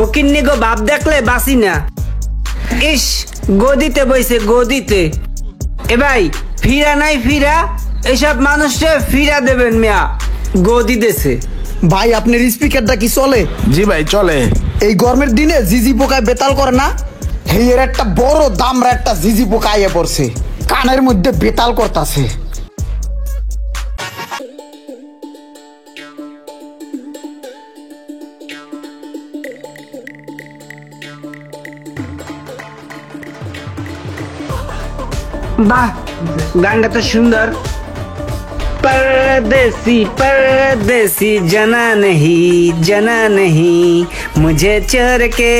ফকিন্নি গো বাপ দেখলে বাসি না। ইস, গদিতে বইছে গদিতে। এ ভাই, ফিরা নাই ফিরা, এসব মানুষকে ফিরা দেবেন মিয়া, গদি দেছে। ভাই আপনার স্পিকারটা কি চলে? জি ভাই চলে। এই গরমের দিনে জিজি পোকায় বেতাল করে না? এর একটা বড় দামরা একটা জিজি পোকা আইয়া পড়ছে, কানের মধ্যে বেতাল করতাছে। বাহ, গানটা তো সুন্দর। परदेसी परदेसी जना नहीं मुझे छोड़ के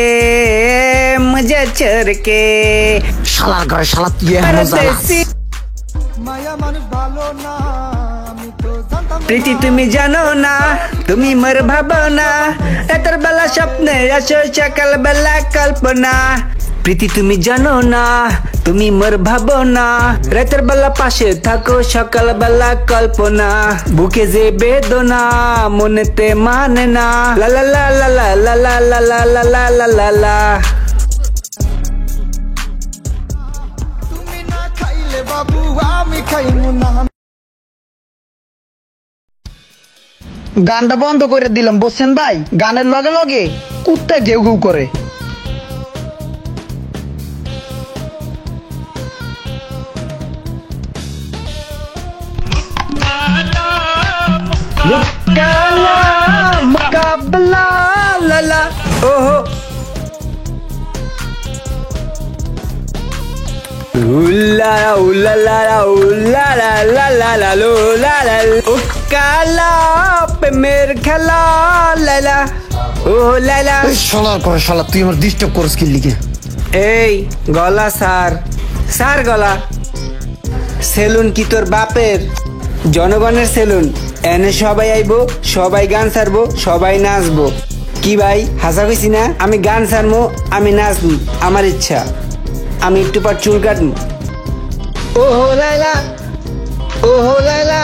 শালার ঘরে শালা তুই परदेसी। প্রীতি তুমি জানো না, তুমি মোর ভাবনা, রাতের বেলা স্বপ্নে আসো সকাল বেলা কল্পনা। প্রীতি তুমি জানো না, তুমি মোর ভাবনা, রাতের বেলা পাশে থাকো সকাল বেলা কল্পনা। বুকে যে বেদনা মনেতে মানে না, লা লা লা লা লা লা লা লা লা লা লা লা লা। তুমি না খাইলে বাবু আমি খাইমু না। গানটা বন্ধ করে দিলাম বুঝছেন ভাই, গানের লগে লগে কুত্তা ঘেউ ঘেউ করে। मुकाबला लला ओहो उल्ला उल्ला उल्ला ला ला ला ला लो ला ला उकाला पे मेरे खला लला ओ लला। শালার ঘরে শালা তুই আমার ডিস্টার্ব করছ কি লিগে? এই গলা সার সার গলা। সেলুন কি তোর বাপের? জনগণের সেলুন, এনে সবাই আইবো, সবাই গান ছাড়বো, সবাই নাচবো। কি ভাই হাসা কইছি না? আমি গান ছাড়বো, আমি নাচবো, আমার ইচ্ছা। আমি একটু পর চুল কাটবো। ও হো লাইলা, ও হো লাইলা।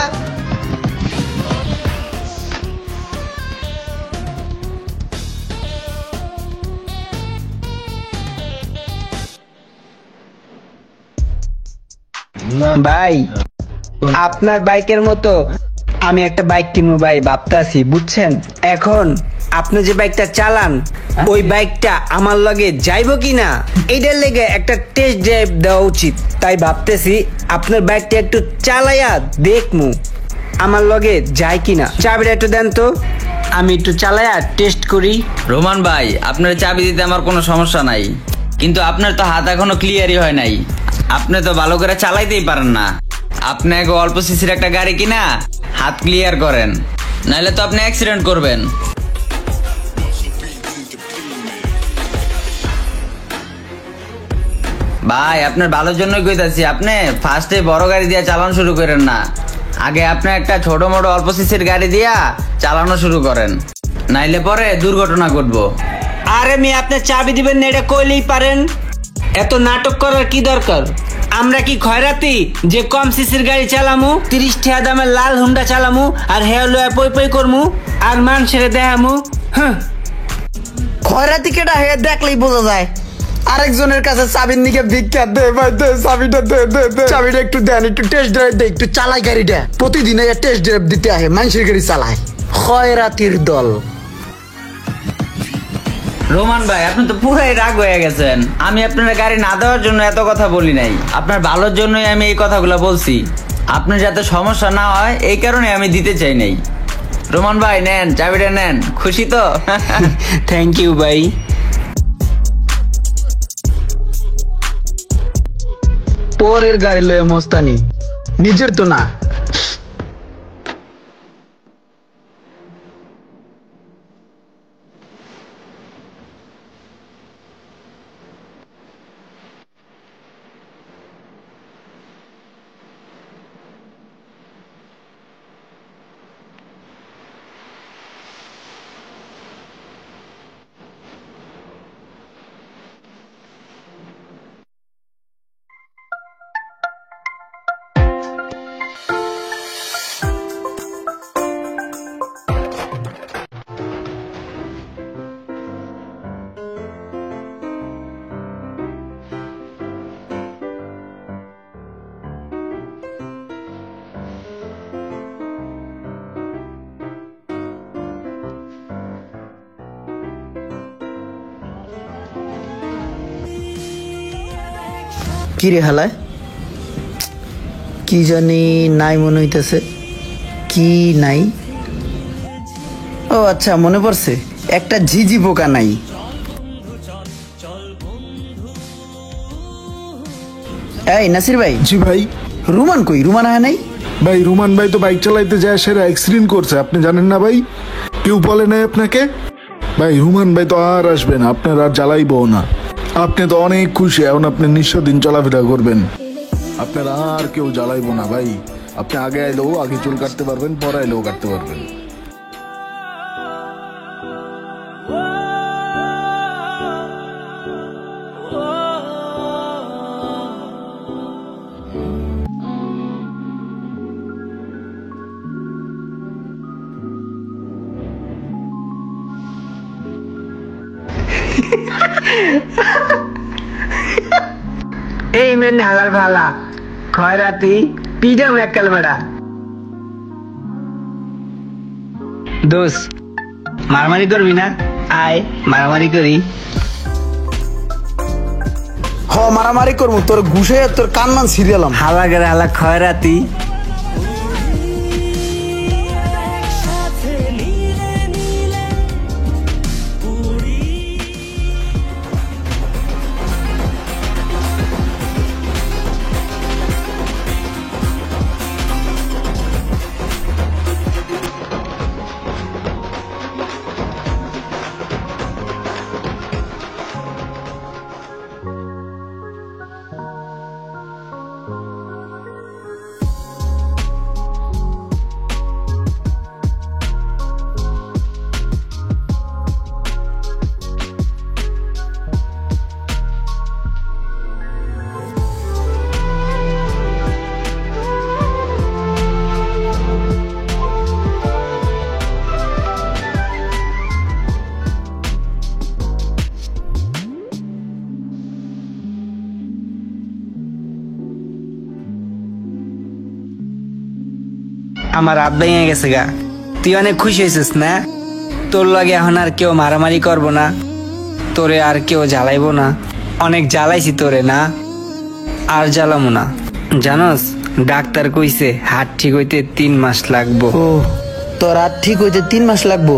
ভাই, আপনার বাইকের মতো আমি একটা বাইক কিনবো ভাই, ভাবতাছি বুঝছেন। এখন আপনি যে বাইকটা চালান, ওই বাইকটা আমার লগে যাইবো কিনা এইটার লেগে একটা টেস্ট ড্রাইভ দেওয়া উচিত। তাই ভাবতেছি আপনার বাইকটা একটু চালাইয়া দেখমু আমার লগে যায় কিনা। চাবিটা একটু দেন তো, আমি একটু চালাইয়া টেস্ট করি। রোমান ভাই, আপনার চাবি দিতে আমার কোনো সমস্যা নাই, কিন্তু আপনার তো হাত এখনো ক্লিয়ারই হয় নাই। আপনি তো ভালো করে চালাইতেই পারেন না। আপনি আগে অল্প সিসির একটা গাড়ি কিনা হাত ক্লিয়ার করেন, নাহলে তো আপনি অ্যাক্সিডেন্ট করবেন। ভাই, আপনার ভালোর জন্যই কইতাছি, আপনি ফার্স্টে বড় গাড়ি দিয়ে চালানো শুরু করেন না। আগে আপনি একটা ছোট মোটো অল্প সিসির গাড়ি দিয়া চালানো শুরু করেন, নাইলে পরে দুর্ঘটনা ঘটবো। আরে মেয়ে, আপনি চাবি দিবেন না এটা কইলেই পারেন, এত নাটক করার কি দরকার? আমরা কি খয়রাতি যে কম সিসির গাড়ি চালামু, 30 টাকা দামের লাল হুন্ডা চালামু আর হেলো পই পই করমু আর মানুষের দেখামু? খয়রাতি কেটা হে দেখলেই বোঝা যায়। আরেকজনের কাছে চাবির নিকে ভিক্ষা দে ভাই, দে চাবিটা, দে দে দে চাবিটা একটু দেন, একটু টেস্ট ড্রাইভ দে, একটু চালাই গাড়িটা। প্রতিদিন টেস্ট ড্রাইভ দিতে আহে, মানুষের গাড়ি চালায়। খয়রাতির দল। রোমান ভাই, আপনি তো পুরাই রাগ হয়ে গেছেন। আমি আপনার গাড়ি না দেওয়ার জন্য এত কথা বলি নাই, আপনার ভালোর জন্যই আমি এই কথাগুলো বলছি। আপনার যাতে সমস্যা না হয় এই কারণে আমি দিতে চাই নাই। রোমান ভাই নেন, চাবিটা নেন, খুশি তো? থ্যাংক ইউ ভাই। পরের গাড়ি লয়ে মস্তানি, নিজের তো না। কি রে হালায়, কি জানি নাই মনে হইতেছে, কি নাই? ও আচ্ছা, মনে পড়ছে, একটা ঝিঝি পোকা নাই। এই নাসির ভাই, জি ভাই। রুমান কই? রুমান আয় নাই? ভাই রুমান ভাই তো বাইক চালাইতে যায়, সেরা অ্যাক্সিডেন্ট করছে, আপনি জানেন না ভাই? কেউ বলে নাই আপনাকে? ভাই রুমান ভাই তো আর আসবে না, আপনার আর জ্বালাইবো না। আপনি তো অনেক খুশি, এখন আপনি নিঃস্বদিন চলাফেরা করবেন, আপনার আর কেউ জ্বালাইবো না ভাই। আপনি আগে আইলেও আগে চুল কাটতে পারবেন, পরে আইলেও কাটতে পারবেন। এই মেন হালার ভালা খয়রাতি পিডাম এককাল বেড়া। দোষ মারামারি করবি না? আয় মারামারি করি। হ মারামারি করবো, তোর ঘুষে তোর কানমান সিরিয়ালাম। হালা গেলে হালা খয়রাতি। আমার আব্বাই গেছে গা, তুই অনেক খুশি হয়েছিস না? তোর লগে এখন আর কেউ মারামারি করবো না, তোরে আর কেউ জ্বালাইবো না। অনেক জ্বালাইছি তোরে না, আর জ্বালামো না। জানোস ডাক্তার কইছে হাত ঠিক হইতে 3 মাস লাগবো। ও, তোর আর ঠিক হইতে 3 মাস লাগবো?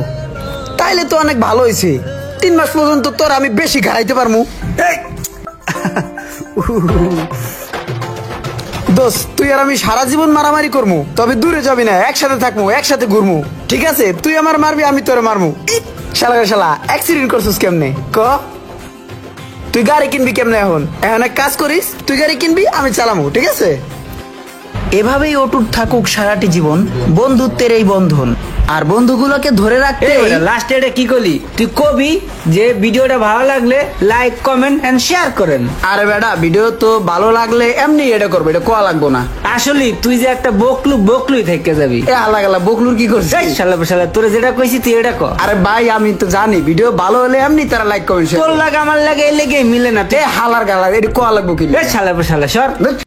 তাইলে তো অনেক ভালো হয়েছে। 3 মাস পর্যন্ত তোর আমি বেশি খাইতে পারমু। দোস্ত, তুই আর আমি সারা জীবন মারামারি করবো, তবে দূরে যাবি না, একসাথে থাকবো, একসাথে ঘুরবো, ঠিক আছে? তুই আমার মারবি, আমি তোরে মারবো। শালা শালা অ্যাক্সিডেন্ট করছিস কেমনে ক? তুই গাড়ি কিনবি কেমনে? এখন এখন এক কাজ করিস, তুই গাড়ি কিনবি, আমি চালামু, ঠিক আছে? এভাবেই অটুট থাকুক সারাটি জীবন বন্ধুত্বের এই বন্ধন, আর বন্ধুগুলোকে ধরে রাখতে। লাস্টে এটা কি করলি? তুই কবি যে ভিডিওটা ভালো লাগলে লাইক কমেন্ট এন্ড শেয়ার করেন। আরে বেটা, ভিডিও তো ভালো লাগলে এমনি এটা করবে, এটা কোয়া লাগবো না। আসলে তুই যে একটা বকলুই থেকে যাবি। এ আল্লাহ আল্লাহ, বকলুর কি করছিস? শালা তোরে যেটা কইছি তুই এটা কর। আরে ভাই, আমি তো জানি ভিডিও ভালো হলে এমনি তারা লাইক কমেন্ট। তোর লাগে আমার লাগে এই লেগে মিলে না। হালার গালার এটা কোয়া লাগবো কি? শালা সর।